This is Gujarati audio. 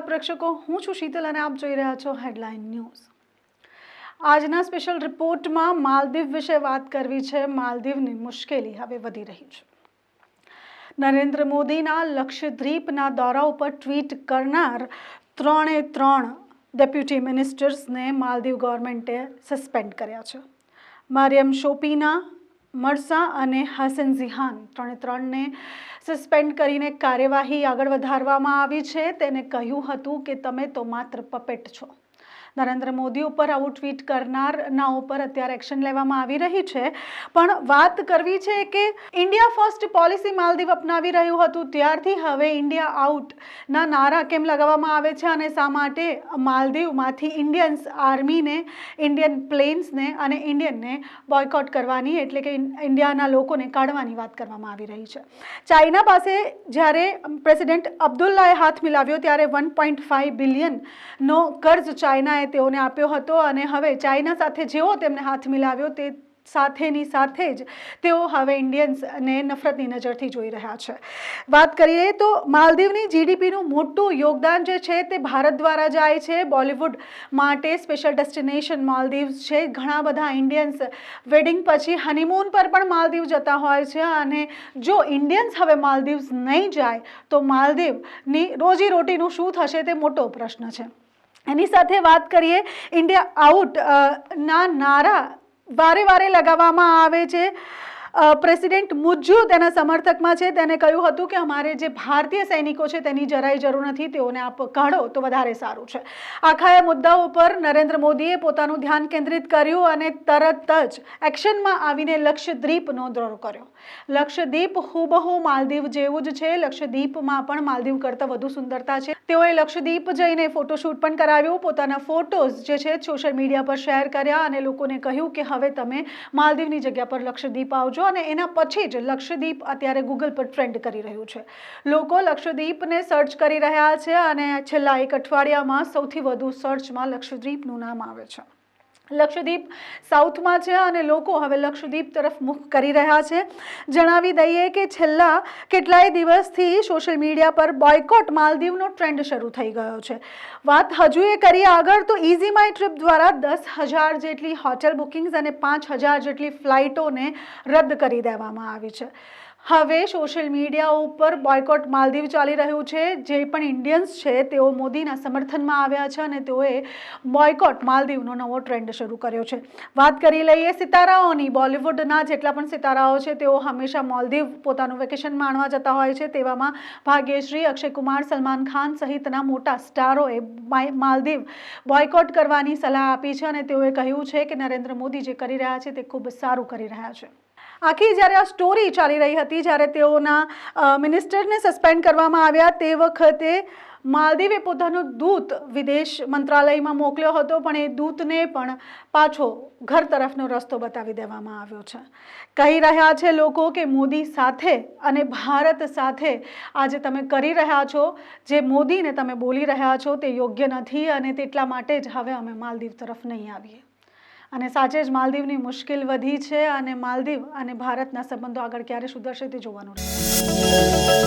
નમસ્કાર પ્રેક્ષકો, હું છું શીતલ અને આપ જોઈ રહ્યા છો હેડલાઇન ન્યૂઝ। આજના સ્પેશિયલ રિપોર્ટમાં માલદીવ વિશે વાત કરવી છે। માલદીવની મુશ્કેલી હવે વધી રહી છે। નરેન્દ્ર મોદીના લક્ષદ્વીપના દોરા ઉપર ટ્વીટ કરનાર ત્રણ ડેપ્યુટી મિનિસ્ટર્સને માલદીવ ગવર્મેન્ટે સસ્પેન્ડ કર્યા છે। મરિયમ શોપીના, મરસા અને હસન ઝિહાન ત્રણને સસ્પેન્ડ કરીને કાર્યવાહી આગળ વધારવામાં આવી છે। તેને કહ્યું હતું કે તમે તો માત્ર પપેટ છો। નરેન્દ્ર મોદી ઉપર આવું ટ્વીટ કરનારના ઉપર અત્યારે એક્શન લેવામાં આવી રહી છે। પણ વાત કરવી છે કે ઇન્ડિયા ફર્સ્ટ પોલિસી માલદીવ અપનાવી રહ્યું હતું ત્યારથી હવે ઇન્ડિયા આઉટના નારા કેમ લગાવવામાં આવે છે અને શા માટે માલદીવમાંથી ઇન્ડિયન્સ આર્મીને, ઇન્ડિયન પ્લેન્સને અને ઇન્ડિયનને બોયકોટ કરવાની એટલે કે ઇન્ડિયાના લોકોને કાઢવાની વાત કરવામાં આવી રહી છે। ચાઇના પાસે જ્યારે પ્રેસિડેન્ટ અબ્દુલ્લાએ હાથ મિલાવ્યો ત્યારે 1.5 બિલિયનનો કર્જ ચાઇનાએ તેઓને આપ્યો હતો અને હવે ચાઇના સાથે જેવો તેમને હાથ મિલાવ્યો તે સાથેની સાથે જ તેઓ હવે ઇન્ડિયન્સને નફરતની નજરથી જોઈ રહ્યા છે। વાત કરીએ તો માલદીવની જીડીપીનું મોટું યોગદાન જે છે તે ભારત દ્વારા જાય છે। બોલિવૂડ માટે સ્પેશિયલ ડેસ્ટિનેશન માલદીવ્સ છે। ઘણા બધા ઇન્ડિયન્સ વેડિંગ પછી હનીમૂન પર પણ માલદીવ જતા હોય છે અને જો ઇન્ડિયન્સ હવે માલદીવ્સ નહીં જાય તો માલદીવની રોજીરોટીનું શું થશે તે મોટો પ્રશ્ન છે। એની સાથે વાત કરીએ, ઇન્ડિયા આઉટ ના નારા વારે લગાવવામાં આવે છે। પ્રેસિડેન્ટ મુજ્જુ તેના સમર્થકમાં છે। તેને કહ્યું હતું કે અમારે જે ભારતીય સૈનિકો છે તેની જરાય જરૂર નથી, તેઓને આપ કાઢો તો વધારે સારું છે। આખા એ મુદ્દા ઉપર નરેન્દ્ર મોદીએ પોતાનું ધ્યાન કેન્દ્રિત કર્યું અને તરત જ એક્શનમાં આવીને લક્ષદ્વીપનો દોરો કર્યો। લક્ષદ્વીપ હુબહુ માલદીવ જેવું જ છે। લક્ષદ્વીપમાં પણ માલદીવ કરતાં વધુ સુંદરતા છે। તેઓએ લક્ષદ્વીપ જઈને ફોટોશૂટ પણ કરાવ્યું, પોતાના ફોટોઝ જે છે સોશિયલ મીડિયા પર શેર કર્યા અને લોકોને કહ્યું કે હવે તમે માલદીવની જગ્યા પર લક્ષદ્વીપ આવજો અને એના પછી જ લક્ષદ્વીપ અત્યારે ગૂગલ પર ટ્રેન્ડ કરી રહ્યું છે। લોકો લક્ષદ્વીપને સર્ચ કરી રહ્યા છે અને છેલ્લા એક અઠવાડિયામાં સૌથી વધુ સર્ચમાં લક્ષદ્વીપનું નામ આવે છે। લક્ષદ્વીપ સાઉથમાં છે અને લોકો હવે લક્ષદ્વીપ તરફ મુખ કરી રહ્યા છે। જણાવી દઈએ કે છેલ્લા કેટલાય દિવસથી સોશિયલ મીડિયા પર બોયકોટ માલદીવનો ટ્રેન્ડ શરૂ થઈ ગયો છે। વાત હજુ એ કરીએ આગળ તો ઇઝી માય ટ્રીપ દ્વારા 10,000 જેટલી હોટેલ બુકિંગ્સ અને 5,000 જેટલી ફ્લાઇટોને રદ કરી દેવામાં આવી છે। હવે સોશિયલ મીડિયા ઉપર બોયકોટ માલદીવ ચાલી રહ્યું છે। જે પણ ઇન્ડિયન્સ છે તેઓ મોદીના સમર્થનમાં આવ્યા છે અને તેઓએ બોયકોટ માલદીવનો નવો ટ્રેન્ડ શરૂ કર્યો છે। વાત કરી લઈએ સિતારાઓની, બોલિવૂડના જેટલા પણ સિતારાઓ છે તેઓ હંમેશા માલદીવ પોતાનું વેકેશન માણવા જતા હોય છે। તેવામાં ભાગ્યશ્રી, અક્ષય કુમાર, સલમાન ખાન સહિતના મોટા સ્ટારોએ માલદીવ બોયકોટ કરવાની સલાહ આપી છે અને તેઓએ કહ્યું છે કે નરેન્દ્ર મોદી જે કરી રહ્યા છે તે ખૂબ સારું કરી રહ્યા છે। આખી જ્યારે આ સ્ટોરી ચાલી રહી હતી, જ્યારે તેઓના મિનિસ્ટરને સસ્પેન્ડ કરવામાં આવ્યા તે વખતે માલદીવે પોતાનો દૂત વિદેશ મંત્રાલયમાં મોકલ્યો હતો પણ એ દૂતને પણ પાછો ઘર તરફનો રસ્તો બતાવી દેવામાં આવ્યો છે। કહી રહ્યા છે લોકો કે મોદી સાથે અને ભારત સાથે આજે તમે કરી રહ્યા છો, જે મોદીને તમે બોલી રહ્યા છો તે યોગ્ય નથી અને તેટલા માટે જ હવે અમે માલદીવ તરફ નહીં આવીએ। અને સાચે જ માલદીવની મુશ્કેલ વધી છે અને માલદીવ અને ભારતના સંબંધો આગળ ક્યારે સુધરશે તે જોવાનું રહેશે।